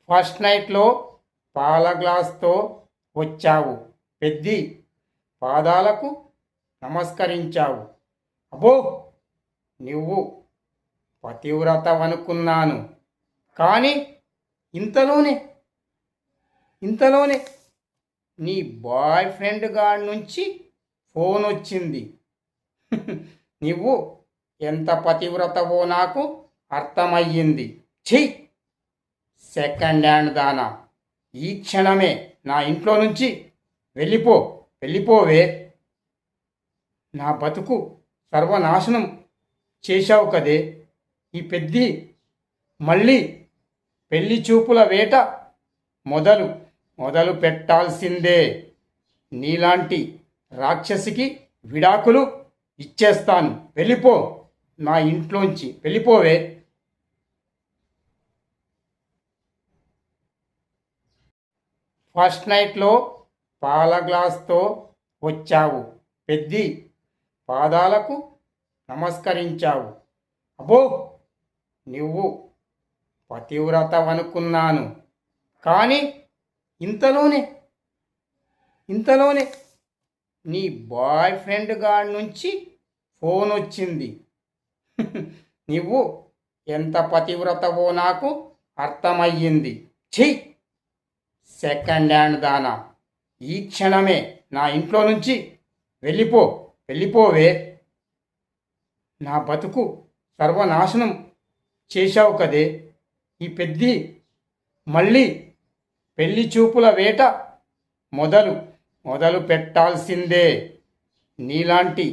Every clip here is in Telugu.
ఫస్ట్ నైట్లో పాల గ్లాస్తో వచ్చావు పెద్ది పాదాలకు నమస్కరించావు. అబ్బో, నువ్వు పతివ్రతవనుకున్నాను. కానీ ఇంతలోనే ఇంతలోనే నీ బాయ్ ఫ్రెండ్ గాడి నుంచి ఫోన్ వచ్చింది. నువ్వు ఎంత పతివ్రతవో నాకు అర్థమయ్యింది. ఛీ, సెకండ్ హ్యాండ్ దానా, ఈ క్షణమే నా ఇంట్లో నుంచి వెళ్ళిపోవే. నా బతుకు సర్వనాశనం చేశావు కదే. ఈ పెద్ది మళ్ళీ పెళ్లి చూపుల వేట మొదలు పెట్టాల్సిందే. నీలాంటి రాక్షసికి విడాకులు ఇచ్చేస్తాను. వెళ్ళిపో, నా ఇంట్లోంచి వెళ్ళిపోవే. ఫస్ట్ నైట్లో పాల గ్లాస్తో వచ్చావు పెద్ది పాదాలకు నమస్కరించావు. అబ్బో, నువ్వు పతివ్రతవనుకున్నాను. కానీ ఇంతలోనే నీ బాయ్ ఫ్రెండ్ గాడి నుంచి ఫోన్ వచ్చింది. నువ్వు ఎంత పతివ్రతవో నాకు అర్థమయ్యింది. ఛీ, సెకండ్ హ్యాండ్ దానా, ఈ క్షణమే నా ఇంట్లో నుంచి వెళ్ళిపోవే. నా బతుకు సర్వనాశనం చేశావు కదే. ఈ పెద్ది మళ్ళీ పెళ్లి చూపుల వేట మొదలు పెట్టాల్సిందే. నీలాంటి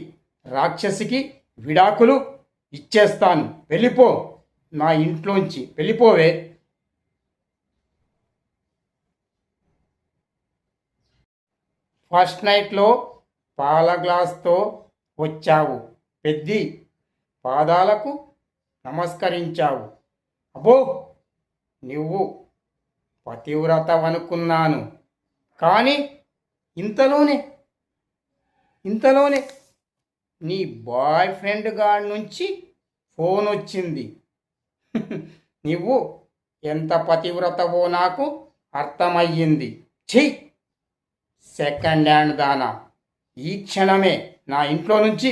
రాక్షసికి విడాకులు ఇచ్చేస్తాను. వెళ్ళిపో, నా ఇంట్లోంచి వెళ్ళిపోవే. ఫస్ట్ నైట్లో పాల గ్లాస్తో వచ్చావు పెద్ది పాదాలకు నమస్కరించావు. అబ్బో, నువ్వు పతివ్రతవనుకున్నాను. కానీ ఇంతలోనే నీ బాయ్ ఫ్రెండ్ గాడి నుంచి ఫోన్ వచ్చింది. నువ్వు ఎంత పతివ్రతవో నాకు అర్థమయ్యింది. ఛీ, సెకండ్ హ్యాండ్ దానా, ఈ క్షణమే నా ఇంట్లో నుంచి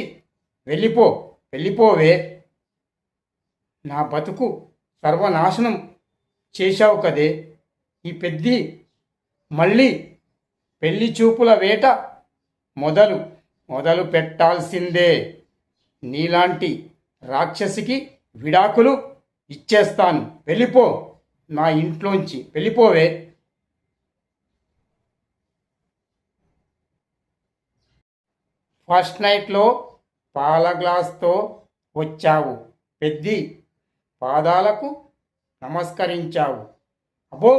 వెళ్ళిపోవే. నా బతుకు సర్వనాశనం చేశావు కదే. ఈ పెద్ది మళ్ళీ పెళ్లి చూపుల వేట మొదలు పెట్టాల్సిందే. నీలాంటి రాక్షసికి విడాకులు ఇచ్చేస్తాను. వెళ్ళిపో, నా ఇంట్లోంచి వెళ్ళిపోవే. ఫస్ట్ నైట్లో పాల గ్లాస్తో వచ్చావు పెద్ది పాదాలకు నమస్కరించావు. అబ్బో,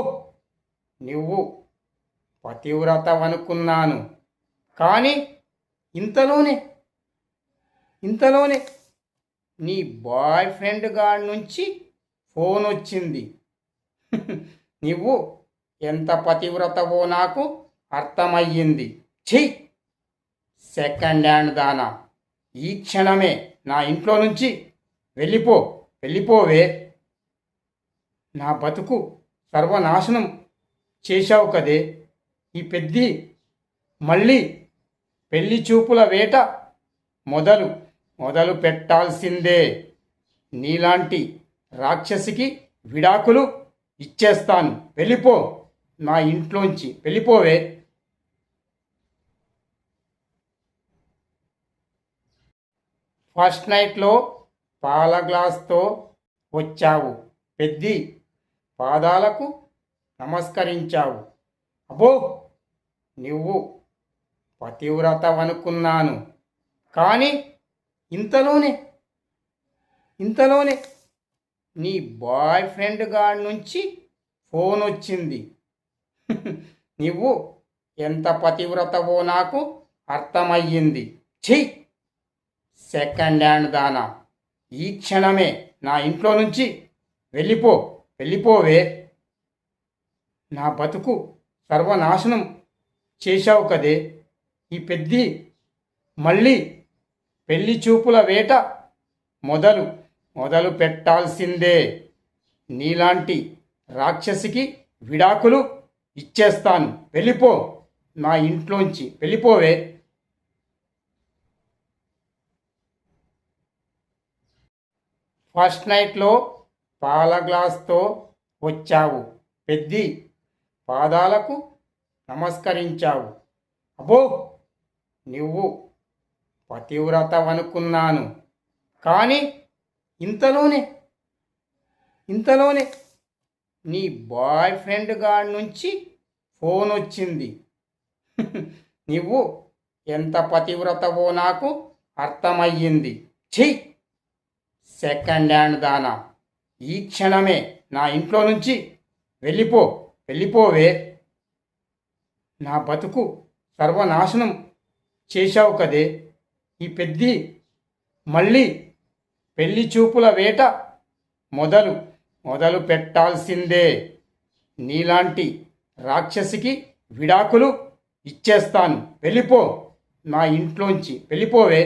నువ్వు పతివ్రతవనుకున్నాను. కానీ ఇంతలోనే నీ బాయ్ ఫ్రెండ్ గాడి నుంచి ఫోన్ వచ్చింది. నువ్వు ఎంత పతివ్రతవో నాకు అర్థమయ్యింది. ఛీ, సెకండ్ హ్యాండ్ దానా, ఈ క్షణమే నా ఇంట్లో నుంచి వెళ్ళిపోవే. నా బతుకు సర్వనాశనం చేశావు కదే. ఈ పెద్ది మళ్ళీ పెళ్లి చూపుల వేట మొదలు పెట్టాల్సిందే. నీలాంటి రాక్షసికి విడాకులు ఇచ్చేస్తాను. వెళ్ళిపో, నా ఇంట్లోంచి వెళ్ళిపోవే. ఫస్ట్ నైట్లో పాల గ్లాస్తో వచ్చావు పెద్ది పాదాలకు నమస్కరించావు. అబ్బో, నువ్వు పతివ్రతవనుకున్నాను. కానీ ఇంతలోనే నీ బాయ్ ఫ్రెండ్ గాడి నుంచి ఫోన్ వచ్చింది. నువ్వు ఎంత పతివ్రతవో నాకు అర్థమయ్యింది. ఛీ, సెకండ్ హ్యాండ్ దానా, ఈ క్షణమే నా ఇంట్లో నుంచి వెళ్ళిపోవే. నా బతుకు సర్వనాశనం చేశావు కదే. ఈ పెద్ది మళ్ళీ పెళ్లి చూపుల వేట మొదలు పెట్టాల్సిందే. నీలాంటి రాక్షసికి విడాకులు ఇచ్చేస్తాను, వెళ్ళిపో, నా ఇంట్లోంచి వెళ్ళిపోవే. ఫస్ట్ నైట్లో పాల గ్లాస్తో వచ్చావు, పెద్ది పాదాలకు నమస్కరించావు. అబ్బో, నువ్వు పతివ్రతవనుకున్నాను. కానీ ఇంతలోనే ఇంతలోనే నీ బాయ్ ఫ్రెండ్ గాడి నుంచి ఫోన్ వచ్చింది. నువ్వు ఎంత పతివ్రతవో నాకు అర్థమయ్యింది. ఛీ, సెకండ్ హ్యాండ్ దానా, ఈ క్షణమే నా ఇంట్లో నుంచి వెళ్ళిపోవే. నా బతుకు సర్వనాశనం చేశావు కదే. ఈ పెద్ది మళ్ళీ పెళ్లి చూపుల వేట మొదలు పెట్టాల్సిందే. నీలాంటి రాక్షసికి విడాకులు ఇచ్చేస్తాను, వెళ్ళిపో, నా ఇంట్లోంచి వెళ్ళిపోవే.